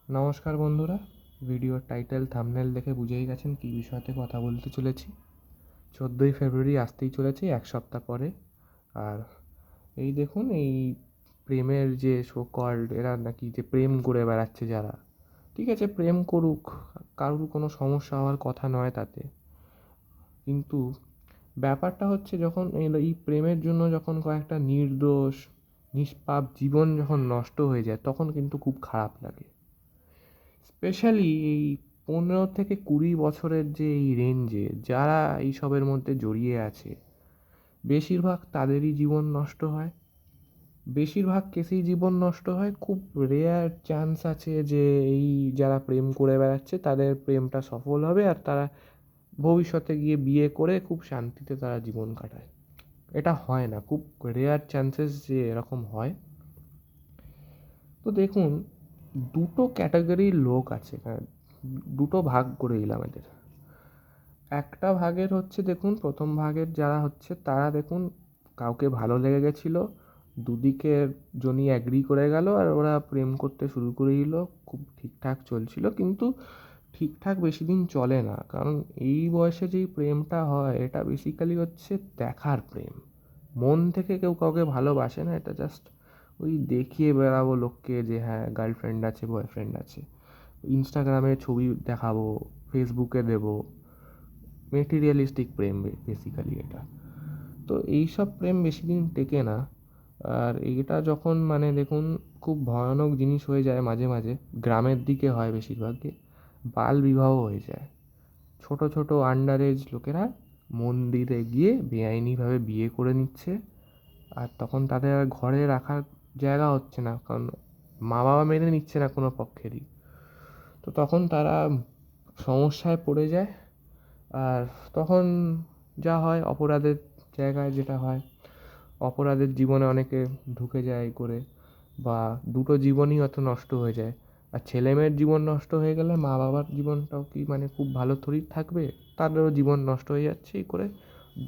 নমস্কার বন্ধুরা, ভিডিওর টাইটেল থাম্বনেল দেখে বুঝেই গেছেন কী বিষয়তে কথা বলতে চলেছি। 14ই ফেব্রুয়ারি আসতেই চলেছে, এক সপ্তাহ পরে। আর এই দেখুন, এই প্রেমের যে সো কল্ড, এরা নাকি যে প্রেম করে বেড়াচ্ছে যারা, ঠিক আছে প্রেম করুক, কারোর কোনো সমস্যা হওয়ার কথা নয় তাতে। কিন্তু ব্যাপারটা হচ্ছে, যখন এই প্রেমের জন্য যখন কয়েকটা নির্দোষ নিষ্পাপ জীবন যখন নষ্ট হয়ে যায়, তখন কিন্তু খুব খারাপ লাগে। স্পেশালি এই 15 থেকে 20 বছরের যে এই রেঞ্জে যারা এইসবের মধ্যে জড়িয়ে আছে, বেশিরভাগ তাদেরই জীবন নষ্ট হয়। বেশিরভাগ কেসেই জীবন নষ্ট হয়। খুব রেয়ার চান্স আছে যে এই যারা প্রেম করে বেড়াচ্ছে তাদের প্রেমটা সফল হবে আর তারা ভবিষ্যতে গিয়ে বিয়ে করে খুব শান্তিতে তারা জীবন কাটায়। এটা হয় না, খুব রেয়ার চান্সেস যে এরকম হয়। তো দেখুন, দুটো ক্যাটাগরির লোক আছে, দুটো ভাগ করে দিলাম এদের। একটা ভাগের হচ্ছে, দেখুন প্রথম ভাগের যারা হচ্ছে তারা দেখুন, কাউকে ভালো লেগে গেছিলো, দুদিকের জনই অ্যাগ্রি করে গেল আর ওরা প্রেম করতে শুরু করে দিল। খুব ঠিকঠাক চলছিল, কিন্তু ঠিকঠাক বেশি দিন চলে না, কারণ এই বয়সে যেই প্রেমটা হয় এটা বেসিক্যালি হচ্ছে দেখার প্রেম। মন থেকে কেউ কাউকে ভালোবাসে না, এটা জাস্ট ওই দেখিয়ে বেড়াবো লোককে যে হ্যাঁ গার্লফ্রেন্ড আছে, বয়ফ্রেন্ড আছে, ইনস্টাগ্রামে ছবি দেখাবো, ফেসবুকে দেবো। মেটেরিয়ালিস্টিক প্রেম বেসিক্যালি এটা। তো এইসব প্রেম বেশি দিন টেকে না। আর এইটা যখন মানে দেখুন, খুব ভয়ানক জিনিস হয়ে যায় মাঝে মাঝে, গ্রামের দিকে হয় বেশিরভাগই, বাল বিবাহ হয়ে যায়। ছোট ছোট আন্ডার এজ লোকেরা মন্দিরে গিয়ে বেআইনিভাবে বিয়ে করে নিচ্ছে। আর তখন তাদের আর ঘরে রাখার জায়গা হচ্ছে না, কারণ মা বাবা মেনে নিচ্ছে না কোনো পক্ষেরই। তো তখন তারা সমস্যায় পড়ে যায়। আর তখন যা হয়, অপরাধের জায়গায় যেটা হয়, অপরাধের জীবনে অনেকে ঢুকে যায় করে, বা দুটো জীবনই হয়তো নষ্ট হয়ে যায়। আর ছেলেমেয়ের জীবন নষ্ট হয়ে গেলে মা বাবার জীবনটাও কি মানে খুব ভালো থরি থাকবে? তাদেরও জীবন নষ্ট হয়ে যাচ্ছে, এই করে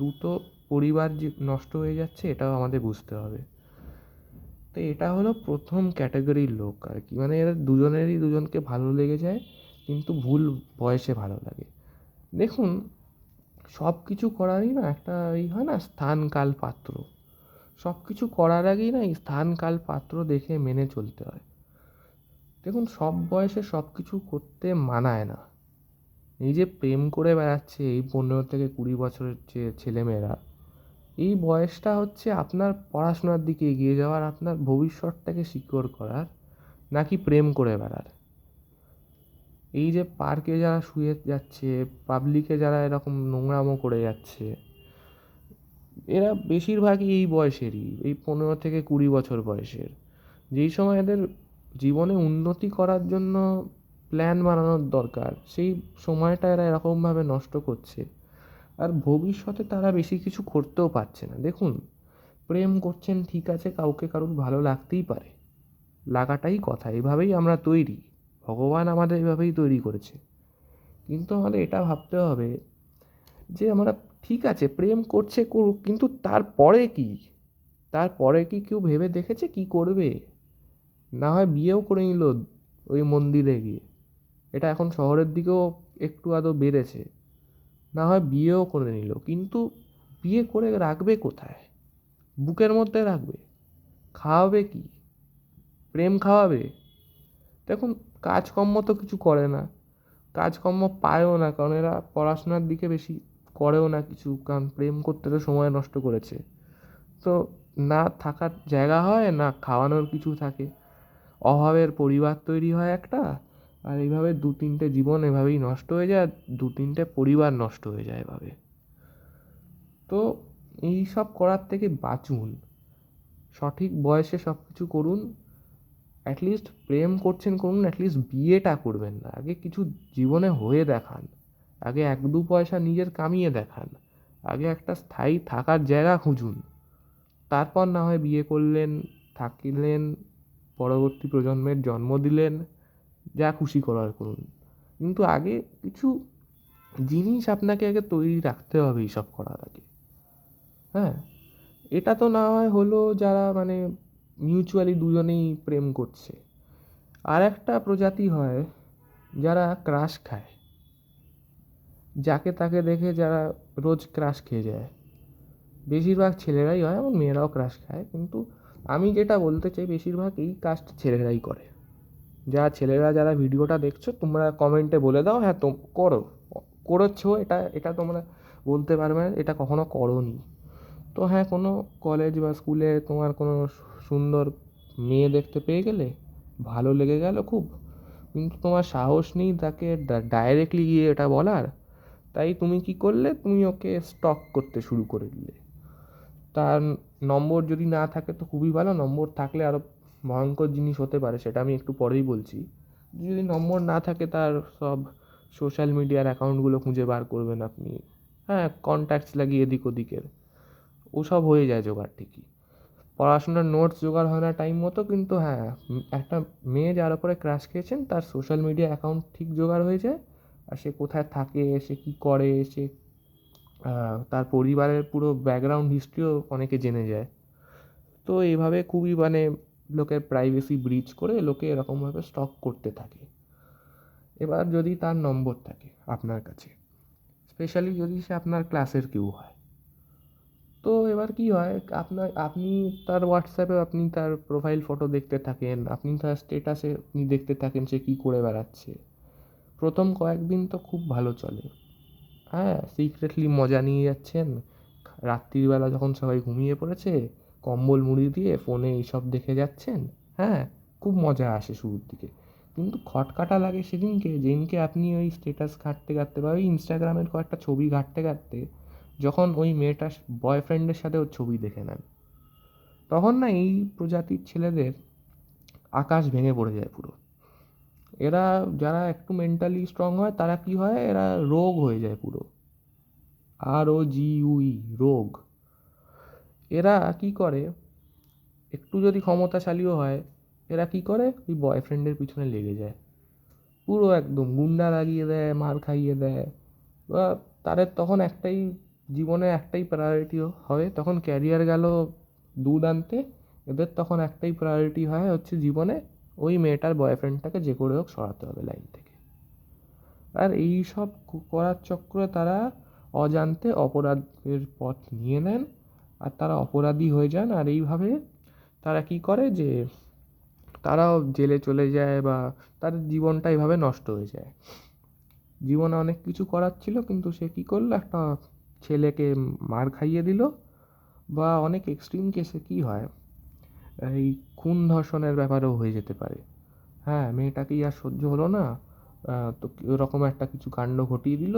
দুটো পরিবার যে নষ্ট হয়ে যাচ্ছে, এটাও আমাদের বুঝতে হবে। তো এটা হলো প্রথম ক্যাটাগরির লোক আর কি, মানে এরা দুজনেরই দুজনকে ভালো লেগে যায়, কিন্তু ভুল বয়সে ভালো লাগে। দেখুন, সব কিছু করারই না একটা এই হয় না, স্থান কাল পাত্র। সব কিছু করার আগেই না এই স্থান কাল পাত্র দেখে মেনে চলতে হয়। দেখুন, সব বয়সে সব কিছু করতে মানায় না। এই যে প্রেম করে বেড়াচ্ছে এই 15 থেকে 20 বছরের যে ছেলেমেয়েরা, এই বয়সটা হচ্ছে আপনার পড়াশোনার দিকে এগিয়ে যাওয়ার, আপনার ভবিষ্যৎটাকে সিকিওর করার, নাকি প্রেম করে বেড়ার। এই যে পার্কে যারা শুয়ে যাচ্ছে, পাবলিকে যারা এরকম নোংরামো করে যাচ্ছে, এরা বেশিরভাগই এই বয়সেরই, এই 15 থেকে 20 বছর বয়সের। যেই সময় এদের জীবনে উন্নতি করার জন্য প্ল্যান বানানোর দরকার, সেই সময়টা এরা এরকমভাবে নষ্ট করছে। আর ভবিষ্যতে তারা বেশি কিছু করতেও পারছে না। দেখুন, প্রেম করছেন ঠিক আছে, কাউকে কারুর ভালো লাগতেই পারে, লাগাটাই কথা, এভাবেই আমরা তৈরি, ভগবান আমাদের এভাবেই তৈরি করেছে। কিন্তু আমাদের এটা ভাবতে হবে যে আমরা, ঠিক আছে প্রেম করছে করুক, কিন্তু তারপরে কি? তারপরে কি কেউ ভেবে দেখেছে কি করবে? না হয় বিয়েও করে নিল ওই মন্দিরে গিয়ে, এটা এখন শহরের দিকেও একটু আধও বেড়েছে। না হয় বিয়েও করে নিল, কিন্তু বিয়ে করে রাখবে কোথায়? বুকের মধ্যে রাখবে? খাওয়াবে কি? প্রেম খাওয়াবে? দেখুন, কাজকর্ম তো কিছু করে না, কাজকর্ম পায়ও না, কারণ এরা পড়াশোনার দিকে বেশি করেও না কিছু, কারণ প্রেম করতে তো সময় নষ্ট করেছে। তো না থাকার জায়গা হয়, না খাওয়ানোর কিছু থাকে, অভাবের পরিবার তৈরি হয় একটা। আর এইভাবে 2-3টে জীবন এভাবেই নষ্ট হয়ে যায়, আর 2-3টে পরিবার নষ্ট হয়ে যায় এভাবে। তো এই সব করার থেকে বাঁচুন, সঠিক বয়সে সব কিছু করুন। অ্যাটলিস্ট প্রেম করছেন করুন, অ্যাটলিস্ট বিয়েটা করবেন না, আগে কিছু জীবনে হয়ে দেখান, আগে 1-2 পয়সা নিজের কামিয়ে দেখান, আগে একটা স্থায়ী থাকার জায়গা খুঁজুন। তারপর না হয় বিয়ে করলেন, থাকলেন, পরবর্তী প্রজন্মের জন্ম দিলেন, যা খুশি করার করুন। কিন্তু আগে কিছু জিনিস আপনাকে আগে তৈরি রাখতে হবে এইসব করার আগে। হ্যাঁ, এটা তো না হয় হলো যারা মানে মিউচুয়ালি দুজনেই প্রেম করছে। আর একটা প্রজাতি হয় যারা ক্রাশ খায়, যাকে তাকে দেখে যারা রোজ ক্রাশ খেয়ে যায়। বেশিরভাগ ছেলেরাই হয়, এবং মেয়েরাও ক্রাশ খায়, কিন্তু আমি যেটা বলতে চাই বেশিরভাগ এই কাজটা ছেলেরাই করে। ছেলেরা যারা ভিডিওটা দেখছো তোমরা কমেন্টে বলে দাও, হ্যাঁ করো, করেছো, এটা এটা তোমরা বলতে পারবে না এটা কখনো করোনি। তো হ্যাঁ, কোনো কলেজ বা স্কুলে তোমার কোনো সুন্দর মেয়ে দেখতে পেয়ে গেলে, ভালো লেগে গেল খুব, কিন্তু তোমার সাহস নেই তাকে ডাইরেক্টলি গিয়ে এটা বলার। তাই তুমি কি করলে, তুমি ওকে স্টক করতে শুরু করে দিলে। তার নম্বর যদি না থাকে তো খুবই ভালো, নম্বর থাকলে আরও ভয়ঙ্কর জিনিস হতে পারে, সেটা আমি একটু পরেই বলছি। যদি নম্বর না থাকে তার সব সোশ্যাল মিডিয়ার অ্যাকাউন্টগুলো খুঁজে বার করবেন আপনি। হ্যাঁ, কন্ট্যাক্টস লাগিয়ে এদিক ওদিকের ওসব হয়ে যায় জোগাড় ঠিকই। পড়াশোনার নোটস জোগাড় হয় না টাইম মতো, কিন্তু হ্যাঁ, একটা মেয়ে যার উপরে ক্রাশ খেয়েছেন তার সোশ্যাল মিডিয়া অ্যাকাউন্ট ঠিক জোগাড় হয়ে যায়। আর সে কোথায় থাকে, সে কী করে, সে তার পরিবারের পুরো ব্যাকগ্রাউন্ড হিস্ট্রিও অনেকে জেনে যায়। তো এইভাবে খুবই লোকের প্রাইভেসি ব্রিচ করে লোকে এরকমভাবে স্টক করতে থাকে। এবার যদি তার নম্বর থাকে আপনার কাছে, স্পেশালি যদি সে আপনার ক্লাসের কেউ হয়, তো এবার কি হয়, আপনি তার হোয়াটসঅ্যাপে আপনি তার প্রোফাইল ফটো দেখতে থাকেন, আপনি তার স্টেটাসে আপনি দেখতে থাকেন সে কী করে বেড়াচ্ছে। প্রথম কয়েকদিন তো খুব ভালো চলে, হ্যাঁ, সিক্রেটলি মজা নিয়ে যাচ্ছেন। রাত্রিবেলা যখন সবাই ঘুমিয়ে পড়েছে, কম্বল মুড়ি দিয়ে ফোনে এইসব দেখে যাচ্ছেন। হ্যাঁ, খুব মজা আসে শুরুর দিকে, কিন্তু খটকাটা লাগে যেদিনকে আপনি ওই স্টেটাস ঘাঁটতে ঘাঁটতে বা ওই ইনস্টাগ্রামের কয়েকটা ছবি ঘাঁটতে ঘাঁটতে যখন ওই মেয়েটার বয়ফ্রেন্ডের সাথে ওর ছবি দেখে নেন, তখন না এই প্রজাতির ছেলেদের আকাশ ভেঙে পড়ে যায় পুরো। এরা যারা একটু মেন্টালি স্ট্রং হয় তারা কি হয়, এরা রোগ হয়ে যায় পুরো। ROGUE, রোগ। এরা কি করে, একটু যদি ক্ষমতাশালীও হয়, এরা কি করে ওই বয়ফ্রেন্ডের পিছনে লেগে যায়, পুরো একদম গুন্ডা লাগিয়ে দেয়, মার খাইয়ে দেয়। বা তাদের তখন একটাই, জীবনে একটাই প্রায়োরিটি হবে, তখন ক্যারিয়ার গেল দুধ আনতে, এদের তখন একটাই প্রায়োরিটি হয় হচ্ছে জীবনে ওই মেয়েটার বয়ফ্রেন্ডটাকে যে করে হোক সরাতে হবে লাইন থেকে। আর এই সব করার চক্রে তারা অজান্তে অপরাধের পথ নিয়ে নেন, আর তারা অপরাধী হয়ে যান। আর এইভাবে তারা কি করে যে তারাও জেলে চলে যায়, বা তাদের জীবনটা এইভাবে নষ্ট হয়ে যায়। জীবনে অনেক কিছু করার ছিল, কিন্তু সে কী করলো, একটা ছেলেকে মার খাইয়ে দিল। বা অনেক এক্সট্রিম কেসে কি হয়, এই খুন ধর্ষণের ব্যাপারেও হয়ে যেতে পারে। হ্যাঁ, মেয়েটাকেই আর সহ্য হলো না, তো ওরকম একটা কিছু কাণ্ড ঘটিয়ে দিল।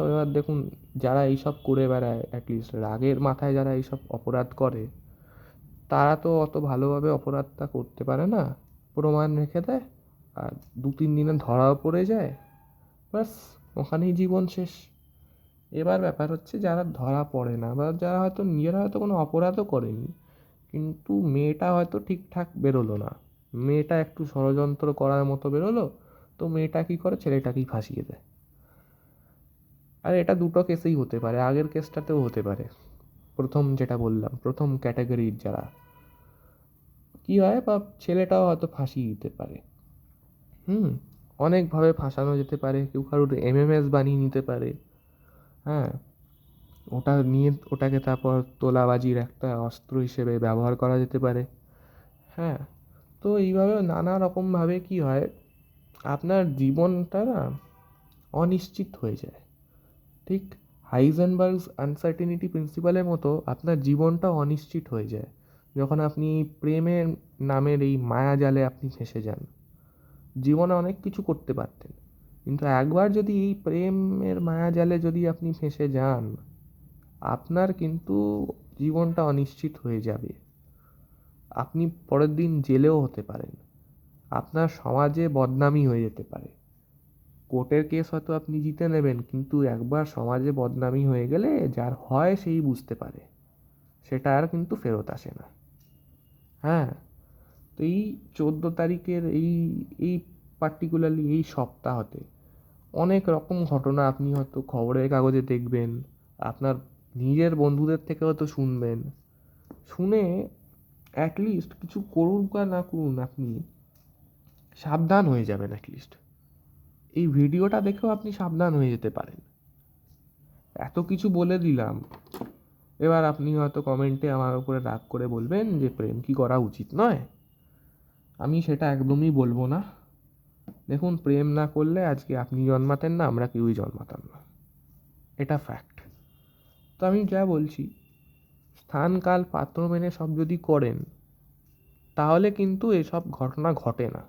এবার দেখুন, যারা এইসব করে বেড়ায়, অ্যাটলিস্ট রাগের মাথায় যারা এইসব অপরাধ করে, তারা তো অত ভালোভাবে অপরাধটা করতে পারে না, প্রমাণ রেখে দেয়, আর 2-3 দিনে ধরাও পড়ে যায়, ব্যাস ওখানেই জীবন শেষ। এবার ব্যাপার হচ্ছে যারা ধরা পড়ে না, বা যারা হয়তো নিজেরা হয়তো কোনো অপরাধও করেনি, কিন্তু মেয়েটা হয়তো ঠিকঠাক বেরোলো না, মেয়েটা একটু ষড়যন্ত্র করার মতো বেরোলো, তো মেয়েটা কী করে, ছেলেটাকেই ফাঁসিয়ে দেয়। আর এটা দুটো কেসেই হতে পারে, আগের কেসটাতেও হতে পারে। প্রথম যেটা বললাম, প্রথম ক্যাটাগরির যারা, কী হয়, বা ছেলেটাও হয়তো ফাঁসিয়ে দিতে পারে। অনেকভাবে ফাঁসানো যেতে পারে, কেউ কারোর MMS বানিয়ে নিতে পারে। হ্যাঁ, ওটা নিয়ে ওটাকে তারপর তোলাবাজির একটা অস্ত্র হিসেবে ব্যবহার করা যেতে পারে। হ্যাঁ, তো এইভাবে নানা রকমভাবে কি হয়, আপনার জীবনটা না অনিশ্চিত হয়ে যায়। ঠিক হাইজেনবার্গস আনসার্টিনিটি প্রিন্সিপালের মতো আপনার জীবনটা অনিশ্চিত হয়ে যায় যখন আপনি প্রেমের নামের এই মায়াজালে আপনি ফেঁসে যান। জীবনে অনেক কিছু করতে পারতেন, কিন্তু একবার যদি এই প্রেমের মায়াজালে যদি আপনি ফেঁসে যান, আপনার কিন্তু জীবনটা অনিশ্চিত হয়ে যাবে। আপনি পরের দিন জেলেও হতে পারেন, আপনার সমাজে বদনামি হয়ে যেতে পারে। কোর্টের কেস হয়তো আপনি জিতে নেবেন, কিন্তু একবার সমাজে বদনামি হয়ে গেলে যার হয় সেই বুঝতে পারে, সেটা আর কিন্তু ফেরত আসে না। হ্যাঁ, তো এই 14 তারিখের এই এই পার্টিকুলারলি এই সপ্তাহতে অনেক রকম ঘটনা আপনি হয়তো খবরের কাগজে দেখবেন, আপনার নিজের বন্ধুদের থেকে হয়তো শুনবেন। শুনে অ্যাটলিস্ট কিছু করুন বা না করুন, আপনি সাবধান হয়ে যাবেন অ্যাটলিস্ট। এই ভিডিওটা দেখেও আপনি সাবধান হয়ে যেতে পারেন। এত কিছু বলে দিলাম, এবার আপনি হয়তো কমেন্টে আমার উপরে রাগ করে বলবেন যে প্রেম কি করা উচিত নয়। আমি সেটা একদমই বলবো না। দেখুন, প্রেম না করলে আজকে আপনি জন্মাতেন না, আমরা কেউই জন্মাতাম না, এটা ফ্যাক্ট। তো আমি যা বলছি, স্থান কাল পাত্র মেনে সব যদি করেন তাহলে কিন্তু এসব ঘটনা ঘটে না।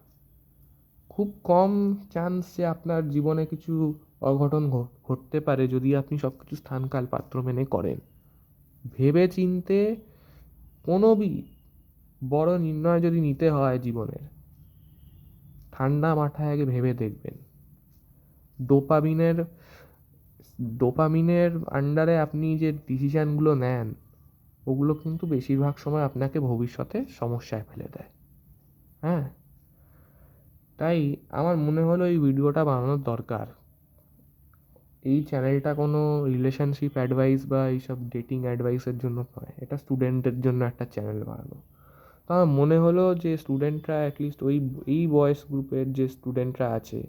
খুব কম চান্স যে আপনার জীবনে কিছু অঘটন ঘটতে পারে যদি আপনি সব কিছু স্থান কাল পাত্র মেনে করেন। ভেবে চিনতে কোনো বড় নির্ণয় যদি নিতে হয় জীবনের, ঠান্ডা মাথায় আগে ভেবে দেখবেন। ডোপামিনের ডোপামিনের আন্ডারে আপনি যে ডিসিশানগুলো নেন, ওগুলো কিন্তু বেশিরভাগ সময় আপনাকে ভবিষ্যতে সমস্যায় ফেলে দেয়। হ্যাঁ, তাই আমার মনে হলো এই ভিডিওটা বানানোর দরকার। এই চ্যানেলটা কোনো রিলেশনশিপ অ্যাডভাইস বা এইসব ডেটিং অ্যাডভাইসের জন্য নয়, এটা স্টুডেন্টের জন্য একটা চ্যানেল বানানো। তো আমার মনে হলো যে স্টুডেন্টরা অ্যাটলিস্ট এই বয়স গ্রুপের যে স্টুডেন্টরা আছে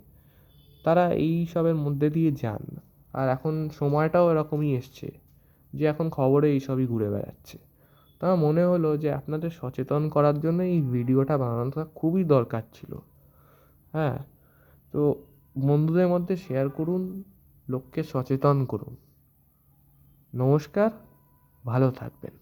তারা এই সবের মধ্যে দিয়ে যান। আর এখন সময়টাও এরকমই এসছে যে এখন খবরে এইসবই ঘুরে বেড়াচ্ছে। তো আমার মনে হলো যে আপনাদের সচেতন করার জন্য এই ভিডিওটা বানানোটা খুবই দরকার ছিল। হ্যাঁ, তো বন্ধুদের মধ্যে শেয়ার করুন, লোককে সচেতন করুন। নমস্কার, ভালো থাকবেন।